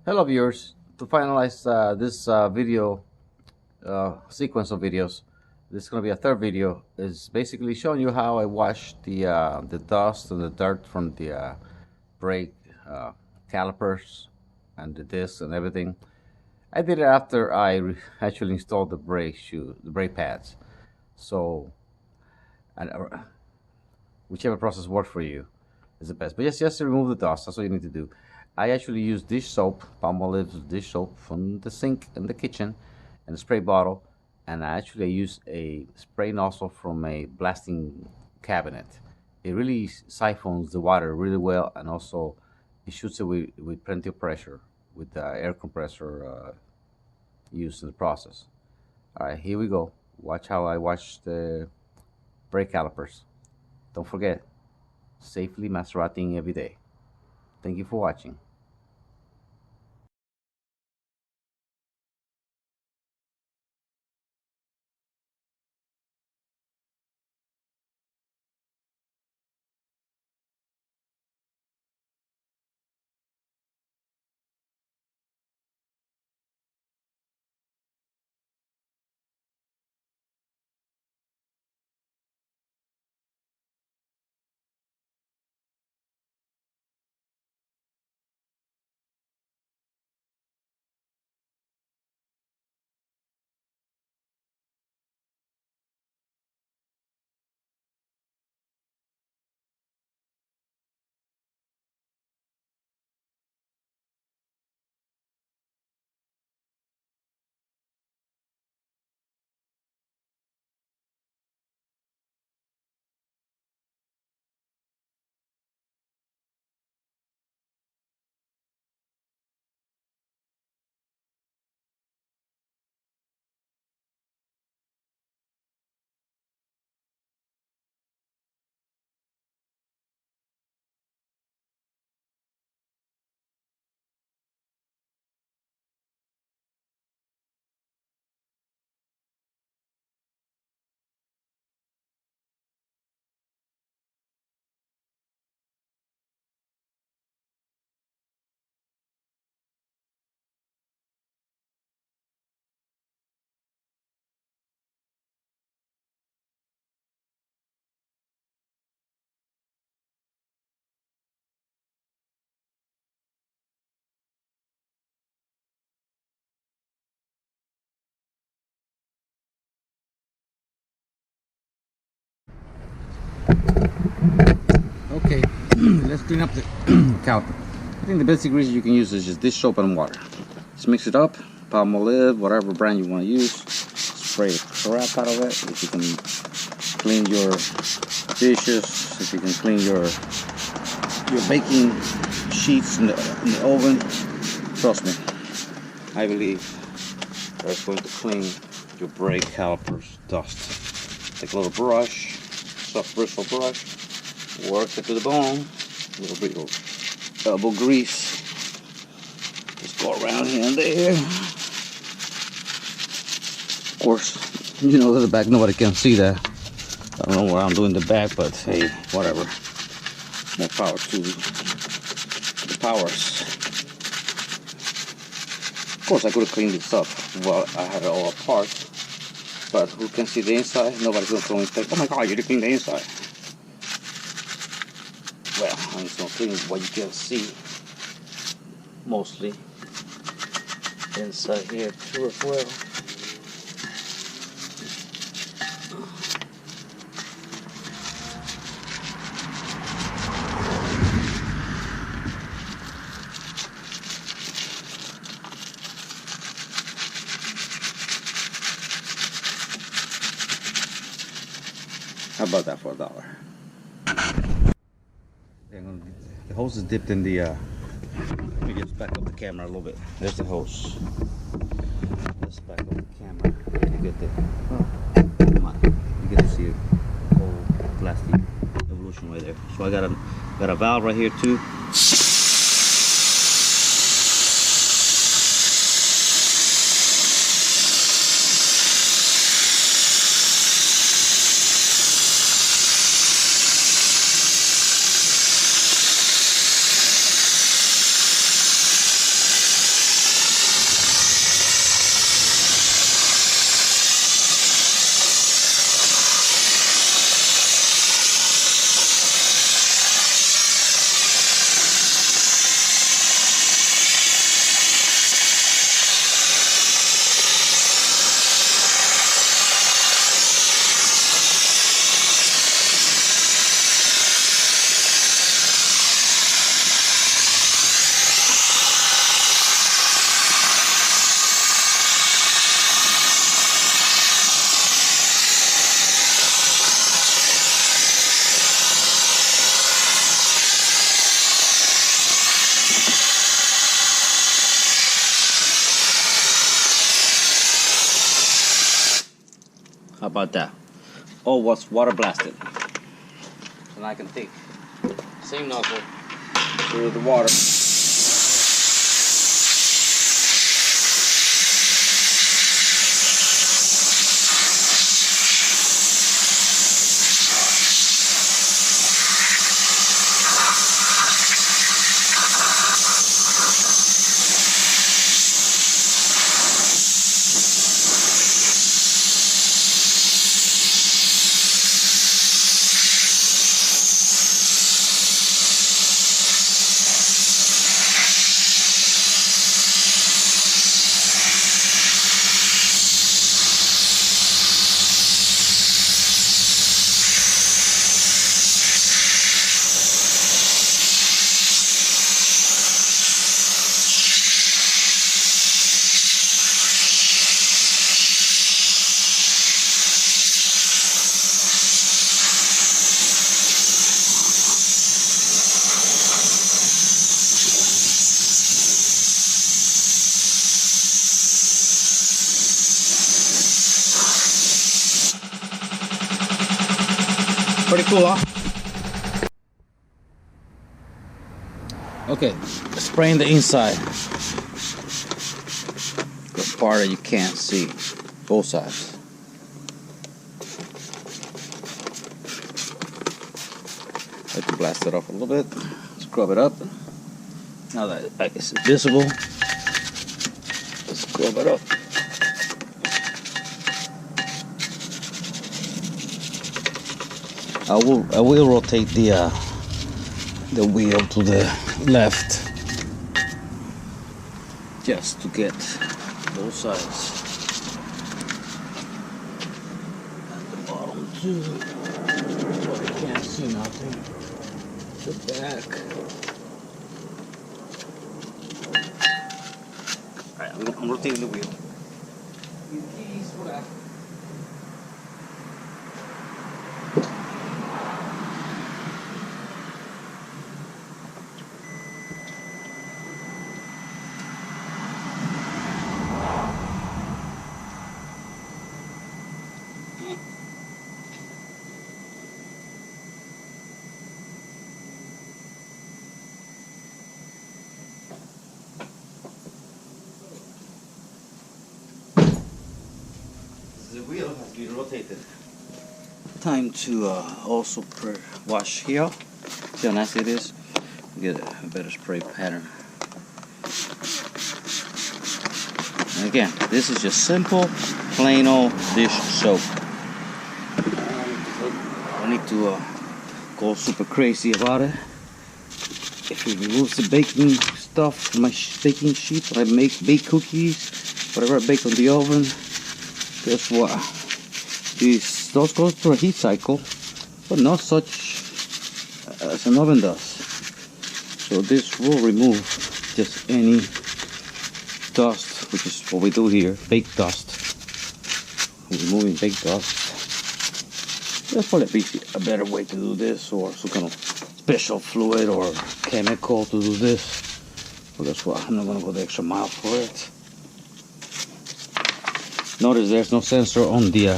Hello viewers, to finalize this video sequence of videos, this is going to be a third video, is basically showing you how I wash the dust and the dirt from the brake calipers and the discs and everything. I did it after I actually installed the brake pads. So, and, whichever process works for you is the best. But just to remove the dust, that's what you need to do. I actually use dish soap, Palmolive dish soap from the sink in the kitchen, and a spray bottle. And I actually use a spray nozzle from a blasting cabinet. It really siphons the water really well, and also it shoots it with plenty of pressure with the air compressor used in the process. All right, here we go. Watch how I wash the brake calipers. Don't forget, safely Maserating every day. Thank you for watching. Okay, let's clean up the caliper. I think the basic grease you can use is just dish soap and water. Just mix it up, Palmolive, whatever brand you want to use. Spray the crap out of it. If you can clean your dishes, if you can clean your baking sheets in the oven, trust me, I believe that's going to clean your brake calipers dust. Take a little brush, soft bristle brush, work it to the bone, a little bit of elbow grease. Just go around here and there. Of course, you know, to the back, nobody can see that. I don't know what I'm doing in the back, but hey, whatever. More power to the powers. Of course, I could have cleaned this up while I had it all apart, but who can see the inside? Nobody's going to come and say, oh my god, you didn't clean the inside. Well, I'm just going to clean what you can see, mostly inside here too as well. How about that for $1? The hose is dipped in the, let me just back up the camera a little bit. There's the hose. Let's back up the camera to get the, come on, you get to see the whole plastic evolution right there. So I got a valve right here too. How about that? Oh, was water blasted. So now I can take same nozzle through the water. Pretty cool, huh? Okay, spraying the inside. The part that you can't see, both sides. I like to blast it off a little bit, scrub it up. Now that it's visible, let's scrub it up. I will rotate the wheel to the left just to get both sides and the bottom too. So I can't see nothing. The back. Alright, I'm rotating the wheel. Keys for that. The wheel has been rotated. Time to also wash here. See how nice it is? Get a better spray pattern. And again, this is just simple, plain old dish soap. I need to go super crazy about it. If it removes the baking stuff from my baking sheet, when I bake cookies, whatever I bake on the oven, guess what? Those go through a heat cycle, but not such as an oven does. So this will remove just any dust, which is what we do here, baked dust. Removing baked dust. There's probably a better way to do this, or some kind of special fluid or chemical to do this. But guess what? I'm not gonna go the extra mile for it. Notice there's no sensor on the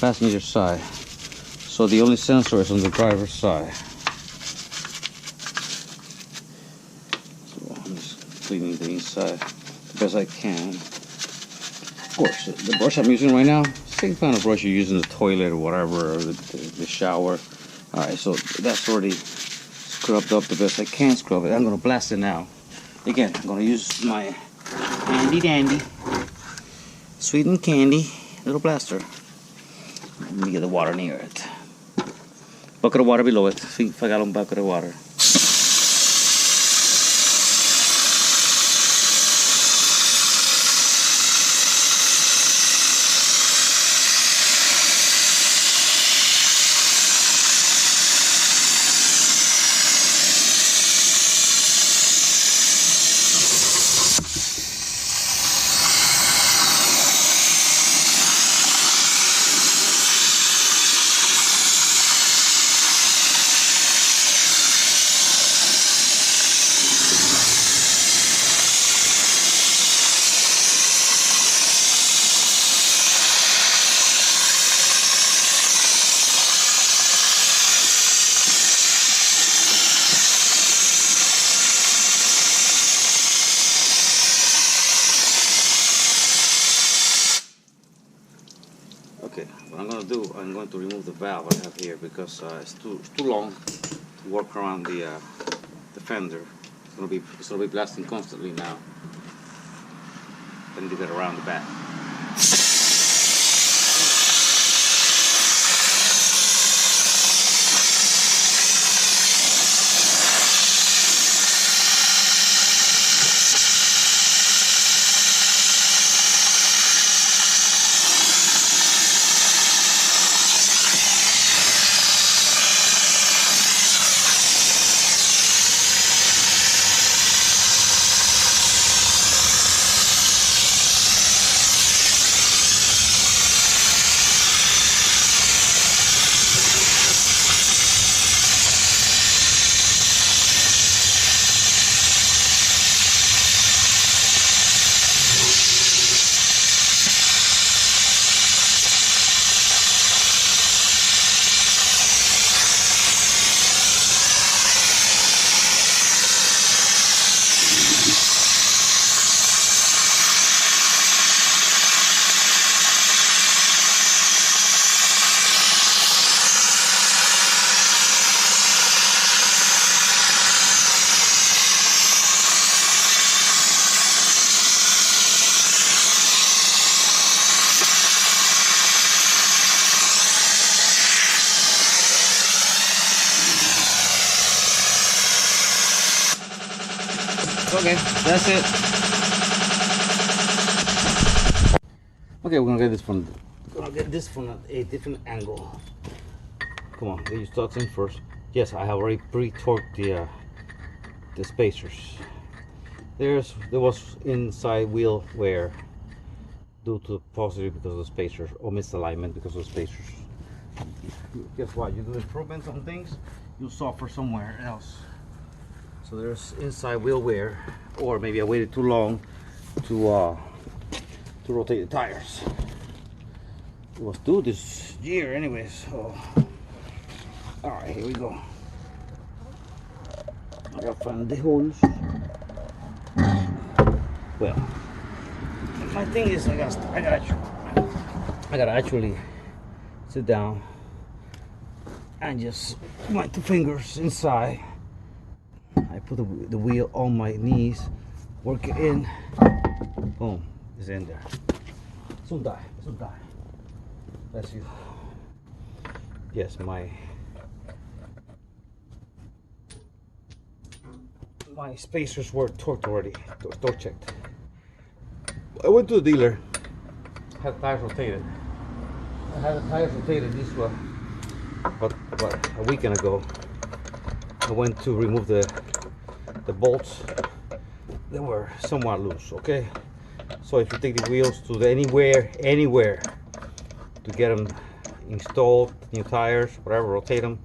passenger side, so the only sensor is on the driver's side. So I'm just cleaning the inside the best I can. Of course, the brush I'm using right now, same kind of brush you use in the toilet or whatever, or the shower. Alright, so that's already scrubbed up the best I can scrub it. I'm gonna blast it now. Again, I'm gonna use my handy dandy sweet and candy little blaster. Let me get the water near it. Bucket of water below it. 5-gallon bucket of water. What I'm going to do, I'm going to remove the valve I have here because it's too long to work around the fender. It's going to be blasting constantly now. I need to get around the back. Okay, that's it. Okay, we're gonna get this from a different angle. Come on, get your studs in first. Yes, I have already pre-torqued the spacers. There was inside wheel wear due to possibly because of the spacers, or misalignment because of the spacers. Guess what? You do improvements on things, you'll suffer somewhere else. So there's inside wheel wear, or maybe I waited too long to rotate the tires. It was due this year anyway, so all right, here we go. I gotta find the holes. Well, my thing is I gotta actually sit down and just my 2 fingers inside. I put the wheel on my knees, work it in, boom, it's in there. Soon die. That's you. Yes, my spacers were torqued already, torque checked. I went to the dealer, had the tires rotated. I had the tires rotated this way, but a weekend ago, I went to remove the bolts. They were somewhat loose, okay? So if you take the wheels to anywhere to get them installed, new tires, whatever, rotate them.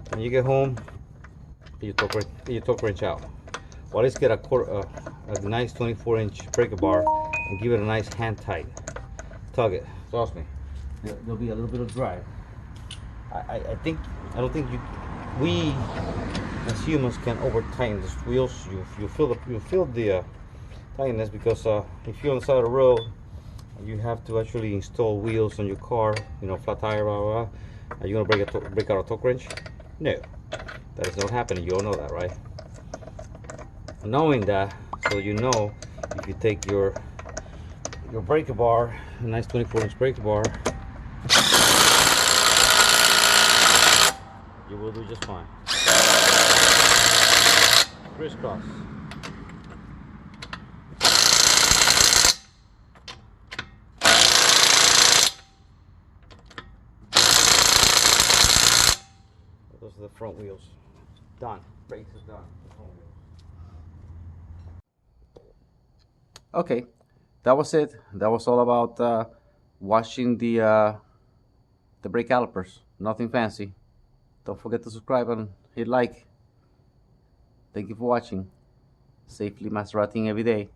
When you get home, you torque wrench out. Well, let's get a nice 24-inch breaker bar and give it a nice hand tight. Tug it. Trust me, there'll be a little bit of drag. I don't think we as humans can over tighten these wheels. You feel the tightness because if you're on the side of the road, you have to actually install wheels on your car. You know, flat tire, blah blah blah. Are you gonna break out a torque wrench? No, that is not happening. You all know that, right? Knowing that, so you know, if you take your breaker bar, a nice 24-inch breaker bar, you will do just fine. Crisscross. Those are the front wheels. Done. Brakes is done. Okay, that was it. That was all about washing the brake calipers. Nothing fancy. Don't forget to subscribe and hit like. Thank you for watching. Safely Maserating every day.